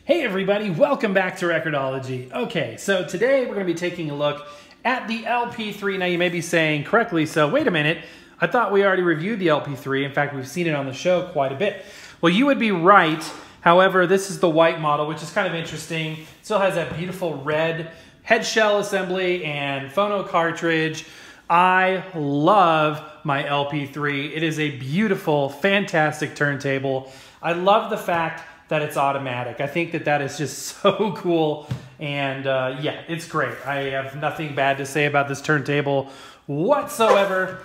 Hey everybody, welcome back to Record-ology. Okay, so today we're going to be taking a look at the LP3. Now you may be saying correctly, so wait a minute, I thought we already reviewed the LP3. In fact, we've seen it on the show quite a bit. Well, you would be right. However, this is the white model, which is kind of interesting. It still has that beautiful red head shell assembly and phono cartridge. I love my LP3. It is a beautiful, fantastic turntable. I love the fact that it's automatic. I think that that is just so cool, and yeah, it's great. I have nothing bad to say about this turntable whatsoever.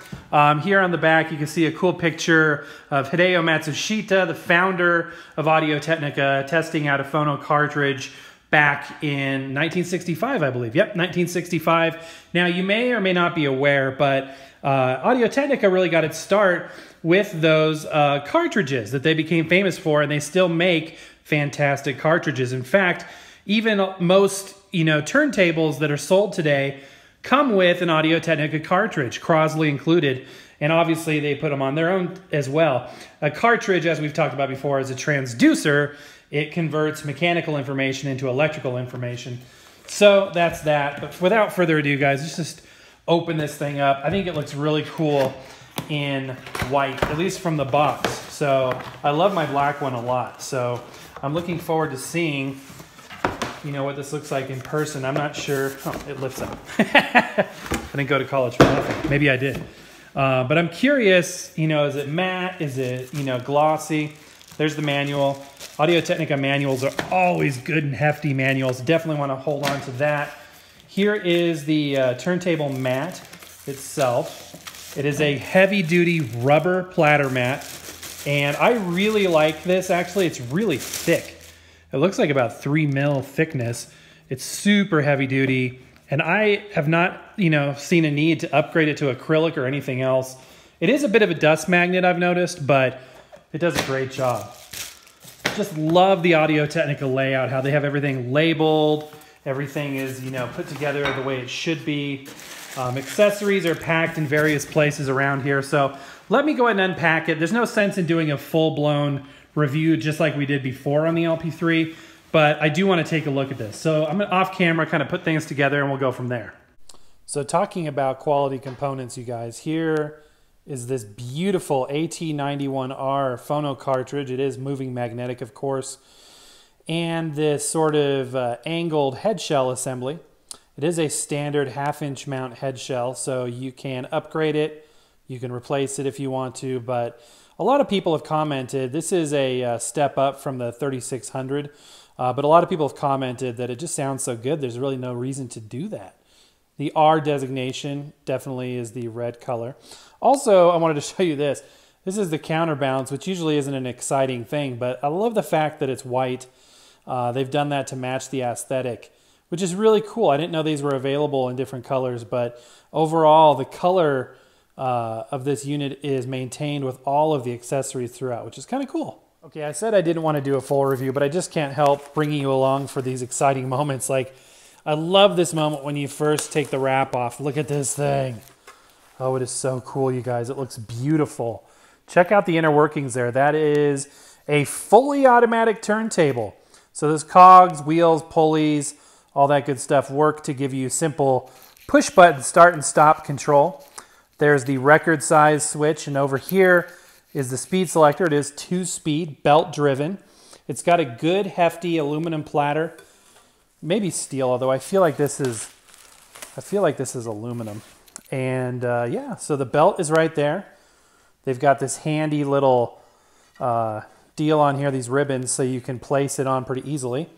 Here on the back, you can see a cool picture of Hideo Matsushita, the founder of Audio-Technica, testing out a phono cartridge back in 1965, I believe. Yep, 1965. Now, you may or may not be aware, but Audio-Technica really got its start with those cartridges that they became famous for, and they still make fantastic cartridges. In fact, even most turntables that are sold today come with an Audio-Technica cartridge, Crosley included, and obviously they put them on their own as well. A cartridge, as we've talked about before, is a transducer. It converts mechanical information into electrical information. So that's that. But without further ado, guys, let's just open this thing up. I think it looks really cool in white, at least from the box. So I love my black one a lot. So I'm looking forward to seeing, what this looks like in person. I'm not sure. Oh, it lifts up. I didn't go to college for nothing. Maybe I did. But I'm curious, is it matte? Is it, glossy? There's the manual. Audio-Technica manuals are always good and hefty manuals. Definitely want to hold on to that. Here is the turntable mat itself. It is a heavy-duty rubber platter mat, and I really like this. Actually, it's really thick. It looks like about 3 mil thickness. It's super heavy-duty, and I have not, seen a need to upgrade it to acrylic or anything else. It is a bit of a dust magnet, I've noticed, but it does a great job. Just love the Audio-Technica layout, how they have everything labeled. Everything is, put together the way it should be. Accessories are packed in various places around here. So let me go ahead and unpack it. There's no sense in doing a full-blown review just like we did before on the LP3, but I do want to take a look at this. So I'm going to off camera kind of put things together and we'll go from there. So talking about quality components, you guys, here is this beautiful AT91R phono cartridge. It is moving magnetic, of course, and this sort of angled head shell assembly. It is a standard 1/2-inch mount head shell, so you can upgrade it. You can replace it if you want to, but a lot of people have commented, this is a step up from the 3600, but a lot of people have commented that it just sounds so good, there's really no reason to do that. The R designation definitely is the red color. Also, I wanted to show you this. This is the counterbalance, which usually isn't an exciting thing, but I love the fact that it's white. They've done that to match the aesthetic, which is really cool. I didn't know these were available in different colors, but overall, the color of this unit is maintained with all of the accessories throughout, which is kind of cool. Okay, I said I didn't want to do a full review, but I just can't help bringing you along for these exciting moments. Like, I love this moment when you first take the wrap off. Look at this thing. Oh, it is so cool, you guys. It looks beautiful. Check out the inner workings there. That is a fully automatic turntable. So there's cogs, wheels, pulleys, all that good stuff work to give you simple push button start and stop control. There's the record size switch, and over here is the speed selector. It is 2-speed, belt driven. It's got a good hefty aluminum platter, maybe steel, although I feel like this is aluminum. And yeah, so the belt is right there. They've got this handy little deal on here, these ribbons, so you can place it on pretty easily.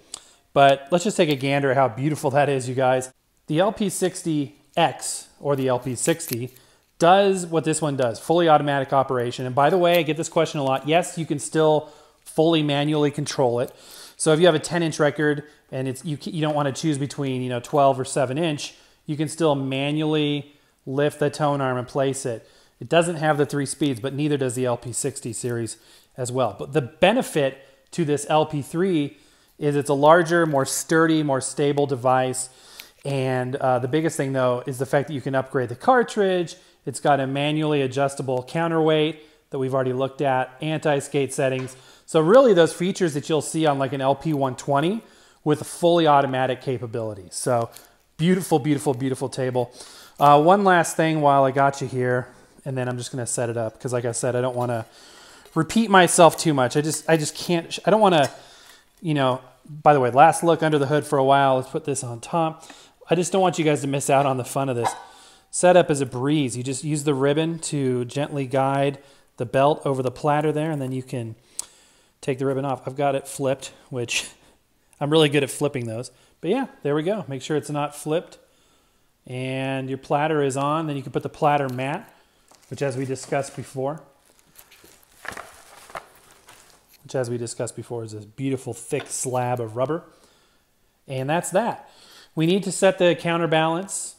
But let's just take a gander at how beautiful that is, you guys. The LP60X, or the LP60, does what this one does, fully automatic operation. And by the way, I get this question a lot. Yes, you can still fully manually control it. So if you have a 10-inch record and you don't want to choose between 12 or 7-inch, you can still manually lift the tone arm and place it. It doesn't have the 3 speeds, but neither does the LP60 series as well. But the benefit to this LP3 is it's a larger, more sturdy, more stable device. And the biggest thing, though, is the fact that you can upgrade the cartridge. It's got a manually adjustable counterweight that we've already looked at, anti-skate settings. So really those features that you'll see on like an LP120 with a fully automatic capability. So beautiful, beautiful, beautiful table. One last thing while I got you here, and then I'm just going to set it up because like I said, I don't want to repeat myself too much. I just can't, I don't want to, you know, by the way, last look under the hood for a while. Let's put this on top. I just don't want you guys to miss out on the fun of this. Setup is a breeze. You just use the ribbon to gently guide the belt over the platter there, and then you can take the ribbon off. I've got it flipped, which I'm really good at flipping those. But yeah, there we go. Make sure it's not flipped. And your platter is on. Then you can put the platter mat, which as we discussed before, is this beautiful thick slab of rubber. And that's that. We need to set the counterbalance.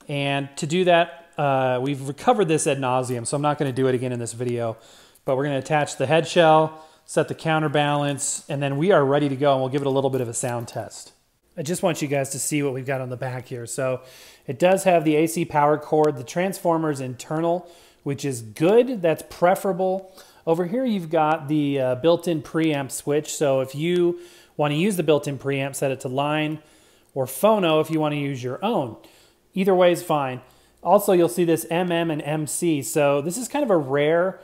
And to do that, we've recovered this ad nauseum, so I'm not going to do it again in this video. But we're going to attach the head shell, set the counterbalance, and then we are ready to go, and we'll give it a little bit of a sound test. I just want you guys to see what we've got on the back here. So it does have the AC power cord. The transformer is internal, which is good. That's preferable. Over here, you've got the built-in preamp switch. So if you want to use the built-in preamp, set it to line, or phono if you want to use your own. Either way is fine. Also, you'll see this MM and MC. So this is kind of a rare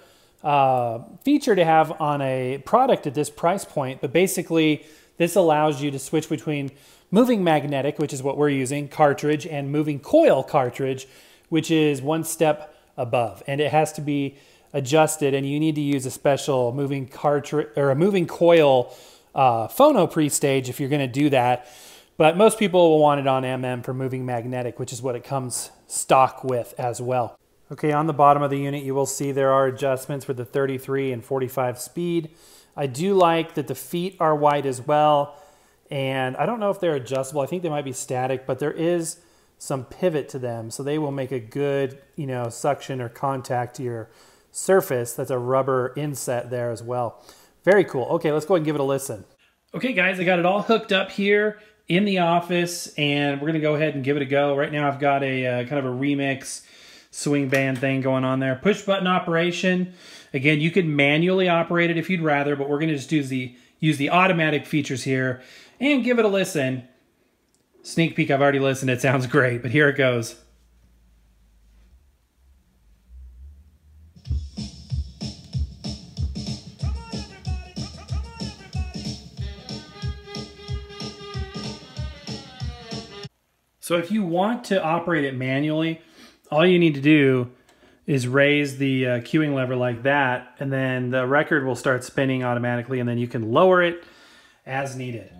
feature to have on a product at this price point. But basically, this allows you to switch between moving magnetic, which is what we're using, cartridge, and moving coil cartridge, which is one step above. And it has to be adjusted, and you need to use a special moving cartridge or a moving coil phono pre-stage if you're going to do that. But most people will want it on MM for moving magnetic, which is what it comes stock with as well. Okay, on the bottom of the unit, you will see there are adjustments for the 33 and 45 speed. I do like that the feet are white as well, and I don't know if they're adjustable. I think they might be static, but there is some pivot to them, so they will make a good, you know, suction or contact to your surface. That's a rubber inset there as well. Very cool. Okay, let's go ahead and give it a listen. Okay, guys, I got it all hooked up here in the office, and we're going to go ahead and give it a go. Right now I've got a kind of a remix swing band thing going on there. Push button operation. Again, you could manually operate it if you'd rather, but we're going to just use the automatic features here and give it a listen. Sneak peek, I've already listened. It sounds great, but here it goes. So if you want to operate it manually, all you need to do is raise the cueing lever like that, and then the record will start spinning automatically, and then you can lower it as needed.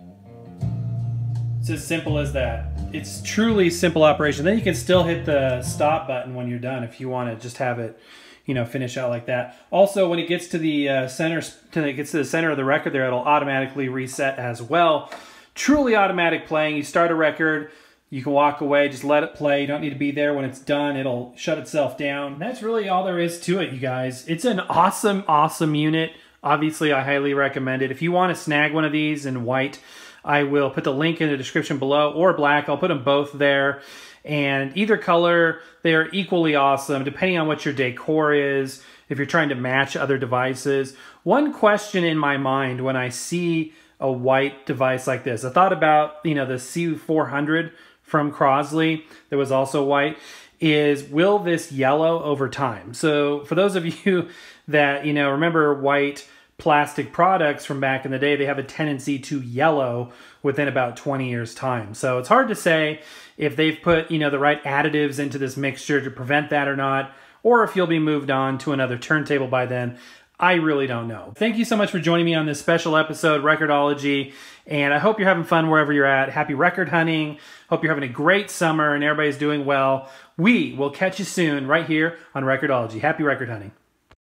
It's as simple as that. It's truly simple operation. Then you can still hit the stop button when you're done if you want to just have it, you know, finish out like that. Also, when it gets to the center of the record there, it'll automatically reset as well. Truly automatic playing. You start a record, you can walk away, just let it play. You don't need to be there. When it's done, it'll shut itself down. And that's really all there is to it, you guys. It's an awesome, awesome unit. Obviously, I highly recommend it. If you want to snag one of these in white, I will put the link in the description below, or black. I'll put them both there. And either color, they are equally awesome, depending on what your decor is, if you're trying to match other devices. One question in my mind when I see a white device like this, I thought about, you know, the C400 from Crosley that was also white, is will this yellow over time? So for those of you that, you know, remember white plastic products from back in the day, they have a tendency to yellow within about 20 years time. So it's hard to say if they've put, you know, the right additives into this mixture to prevent that or not, or if you'll be moved on to another turntable by then. I really don't know. Thank you so much for joining me on this special episode, Record-ology, and I hope you're having fun wherever you're at. Happy record hunting. Hope you're having a great summer and everybody's doing well. We will catch you soon right here on Record-ology. Happy record hunting.